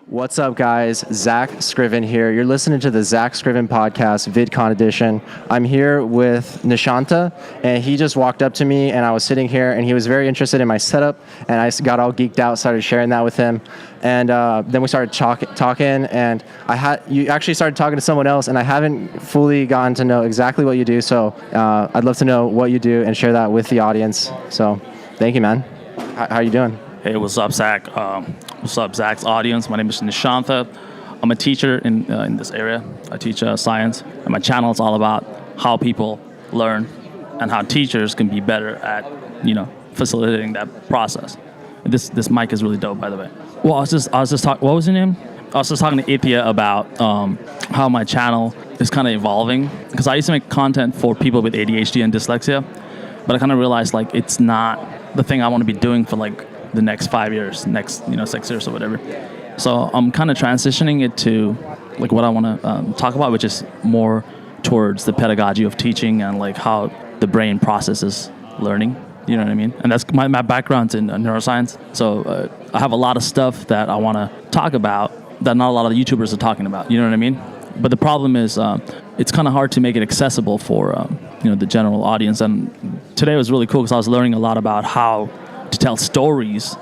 What's up, guys? Zack Scriven here. You're listening to the Zack Scriven podcast, VidCon edition. I'm here with Nishantha, and he just walked up to me, and I was sitting here, and he was very interested in my setup, and I got all geeked out, started sharing that with him, and then we started talking, and you actually started talking to someone else, and I haven't fully gotten to know exactly what you do, so I'd love to know what you do and share that with the audience. So, thank you, man. How you doing? Hey, what's up, Zach? What's up, Zach's audience? My name is Nishantha. I'm a teacher in this area. I teach science, and my channel is all about how people learn and how teachers can be better at, facilitating that process. This mic is really dope, by the way. Well, I was just talking. What was your name? I was just talking to Ithia about how my channel is kind of evolving, because I used to make content for people with ADHD and dyslexia, but I kind of realized it's not the thing I want to be doing for the next 5 years, next 6 years or whatever. So I'm kind of transitioning it to what I want to talk about, which is more towards the pedagogy of teaching and how the brain processes learning. You know what I mean? And that's my background's in neuroscience. So I have a lot of stuff that I want to talk about that not a lot of the YouTubers are talking about. You know what I mean? But the problem is it's kind of hard to make it accessible for the general audience. And today was really cool because I was learning a lot about how to tell stories,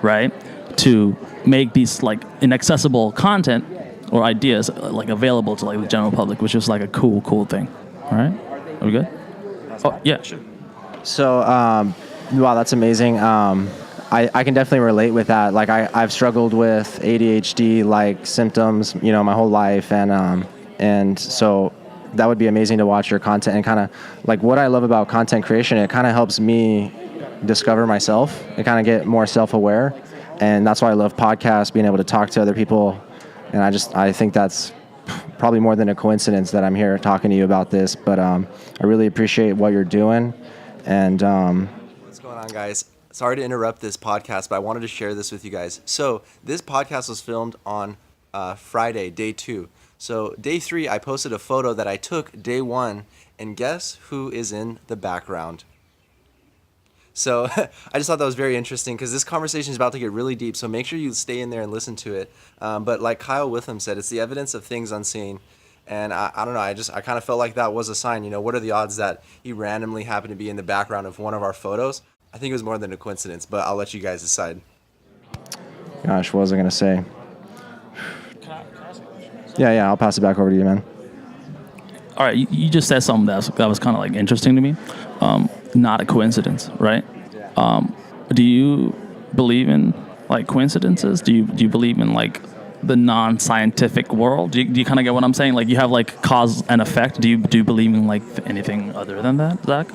right? To make these inaccessible content or ideas available to the general public, which is a cool thing. All right, are we good? Yeah, sure. So, wow, that's amazing. I can definitely relate with that. I've struggled with ADHD symptoms, my whole life, and so that would be amazing to watch your content and kind of what I love about content creation. It kind of helps me discover myself and kind of get more self-aware, and that's why I love podcasts, being able to talk to other people. And I think that's probably more than a coincidence that I'm here talking to you about this, but I really appreciate what you're doing. And what's going on, guys? Sorry to interrupt this podcast, but I wanted to share this with you guys. So this podcast was filmed on Friday, day 2. So day 3, I posted a photo that I took day 1, and guess who is in the background? So I just thought that was very interesting because this conversation is about to get really deep. So make sure you stay in there and listen to it. But like Kyle Witham said, it's the evidence of things unseen. And I don't know, I kind of felt like that was a sign. What are the odds that he randomly happened to be in the background of one of our photos? I think it was more than a coincidence, but I'll let you guys decide. Gosh, what was I going to say? Yeah, I'll pass it back over to you, man. All right, you just said something that was kind of interesting to me. Not a coincidence, right? Do you believe in coincidences? Do you believe in the non-scientific world? Do you kind of get what I'm saying? You have cause and effect. Do you believe in anything other than that, Zach?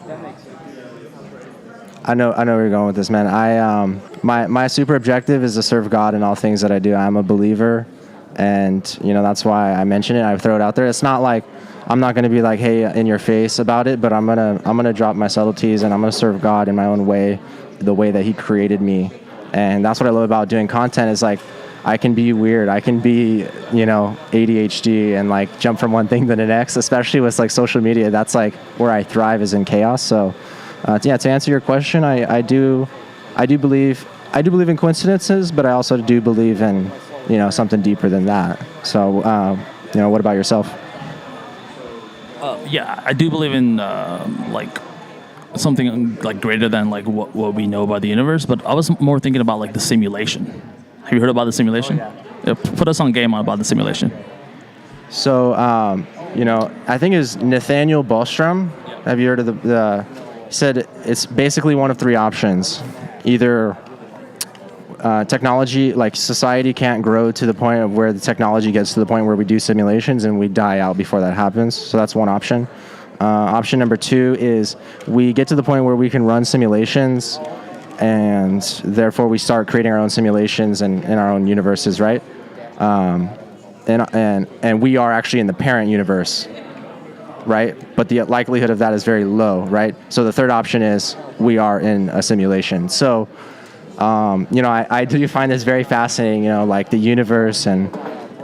I know where you're going with this, man. My super objective is to serve God in all things that I do. I'm a believer, and that's why I mention it. I throw it out there. It's not I'm not going to be hey, in your face about it, but I'm gonna drop my subtleties, and I'm gonna serve God in my own way, the way that He created me. And that's what I love about doing content is I can be weird. I can be, ADHD and jump from one thing to the next, especially with social media. That's where I thrive, is in chaos. So, to answer your question, I do believe in coincidences, but I also do believe in, something deeper than that. So, what about yourself? Yeah, I do believe in something greater than what we know about the universe. But I was more thinking about the simulation. Have you heard about the simulation? Oh, yeah. Put us on game about the simulation. So, I think it was Nathaniel Bostrom. Have you heard of the he said it's basically one of 3 options. Either technology, society can't grow to the point of where the technology gets to the point where we do simulations and we die out before that happens. So that's one option. Option number 2 is we get to the point where we can run simulations, and therefore we start creating our own simulations and in our own universes, right? And we are actually in the parent universe, right? But the likelihood of that is very low, right? So the third option is we are in a simulation. So, I do find this very fascinating, the universe and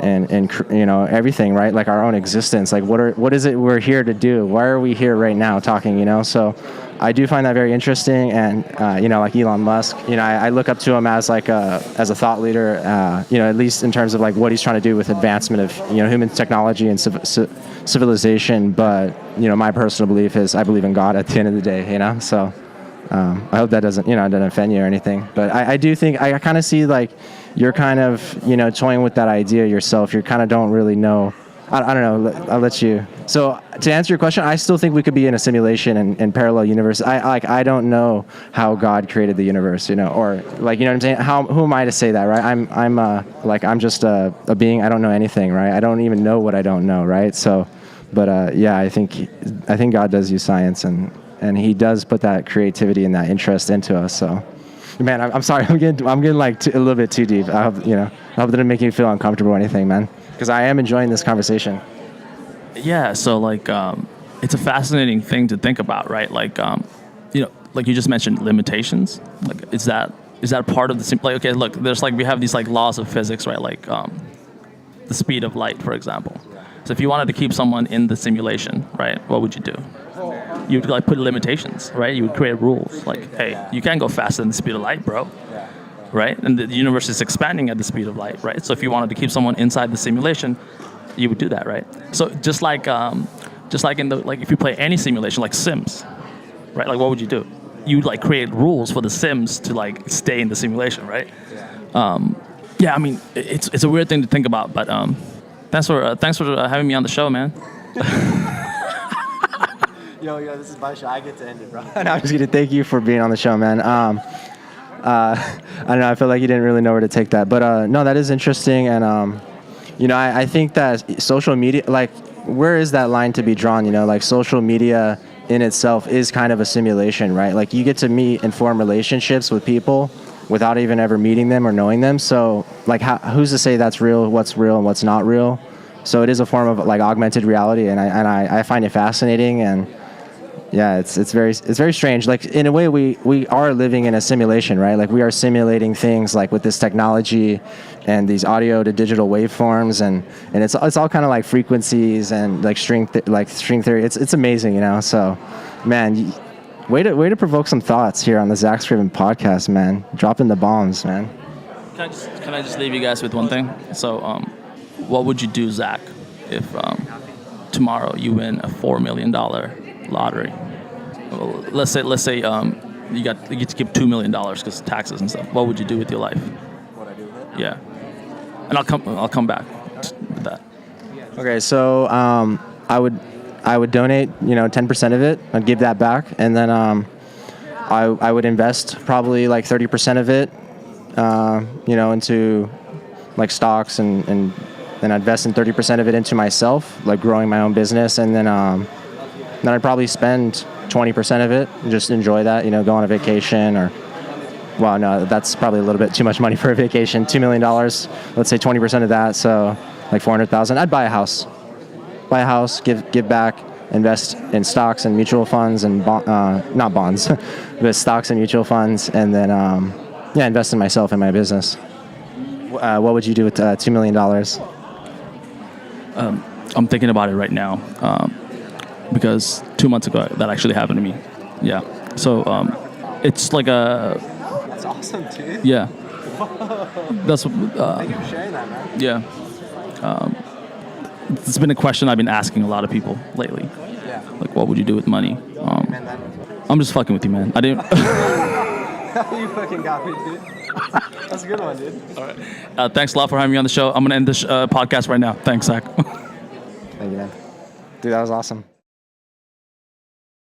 everything, right? Our own existence. What is it we're here to do? Why are we here right now talking, So I do find that very interesting, and like Elon Musk, I look up to him as like as a thought leader, at least in terms of like what he's trying to do with advancement of human technology and civilization. But my personal belief is I believe in God at the end of the day. So I hope that doesn't offend you or anything. But I do think I kind of see like you're kind of toying with that idea yourself. You kind of don't really know. I don't know. I'll let you. So to answer your question, I still think we could be in a simulation and parallel universe. I don't know how God created the universe, or like what I'm saying. Who am I to say that, right? I'm just a being. I don't know anything, right? I don't even know what I don't know, right? So, but I think God does use science, and He does put that creativity and that interest into us. So, man, I'm sorry. I'm getting like a little bit too deep. I hope I hope that didn't make you feel uncomfortable or anything, man. Because I am enjoying this conversation. Yeah, so like it's a fascinating thing to think about, right? Like like you just mentioned limitations. Like is that part of the like okay, look, there's like we have these like laws of physics, right? Like the speed of light, for example. So if you wanted to keep someone in the simulation, right, what would you do? You would like put limitations, right? You would create rules like, hey, you can't go faster than the speed of light, bro. Right? And the universe is expanding at the speed of light, right? So if you wanted to keep someone inside the simulation, you would do that, right? So just like in the like if you play any simulation like Sims, right? Like what would you do? You'd like create rules for the Sims to like stay in the simulation, right? I mean it's a weird thing to think about, but thanks for having me on the show, man. Yo, this is my show. I get to end it, bro. And I'm just gonna thank you for being on the show, man. I don't know. I feel like you didn't really know where to take that, but no, that is interesting, and I think that social media, like, where is that line to be drawn? Like social media in itself is kind of a simulation, right? Like you get to meet and form relationships with people without even ever meeting them or knowing them. So like, who's to say that's real? What's real and what's not real? So it is a form of like augmented reality, and I find it fascinating and. Yeah, it's very strange. Like in a way, we are living in a simulation, right? Like we are simulating things like with this technology and these audio to digital waveforms, and it's all kind of like frequencies and like string theory. It's amazing, So, man, way to provoke some thoughts here on the Zack Scriven podcast, man. Dropping the bombs, man. Can I just leave you guys with one thing? So, what would you do, Zach, if tomorrow you win a $4 million lottery? Well, let's say you get to keep $2 million because taxes and stuff. What would you do with your life? What I do with it? Yeah, and I'll come back with that. Okay, so I would donate 10% of it. I'd give that back, and then I would invest probably like 30% of it into like stocks, and then I'd invest in 30% of it into myself, like growing my own business, and then I'd probably spend 20% of it and just enjoy that, go on a vacation or, well, no, that's probably a little bit too much money for a vacation. $2 million, let's say 20% of that, so like $400,000. I'd buy a house, give back, invest in stocks and mutual funds and not bonds, but stocks and mutual funds, and then invest in myself and my business. What would you do with $2 million? I'm thinking about it right now. Because 2 months ago that actually happened to me. Yeah. So it's like a. That's awesome, dude. Yeah. That's. Thank you for sharing that, man. Yeah. It's been a question I've been asking a lot of people lately. Yeah. Like, what would you do with money? I'm just fucking with you, man. I didn't. You fucking got me, dude. That's a good one, dude. All right. Thanks a lot for having me on the show. I'm gonna end this podcast right now. Thanks, Zach. Thank you, man. Dude, that was awesome.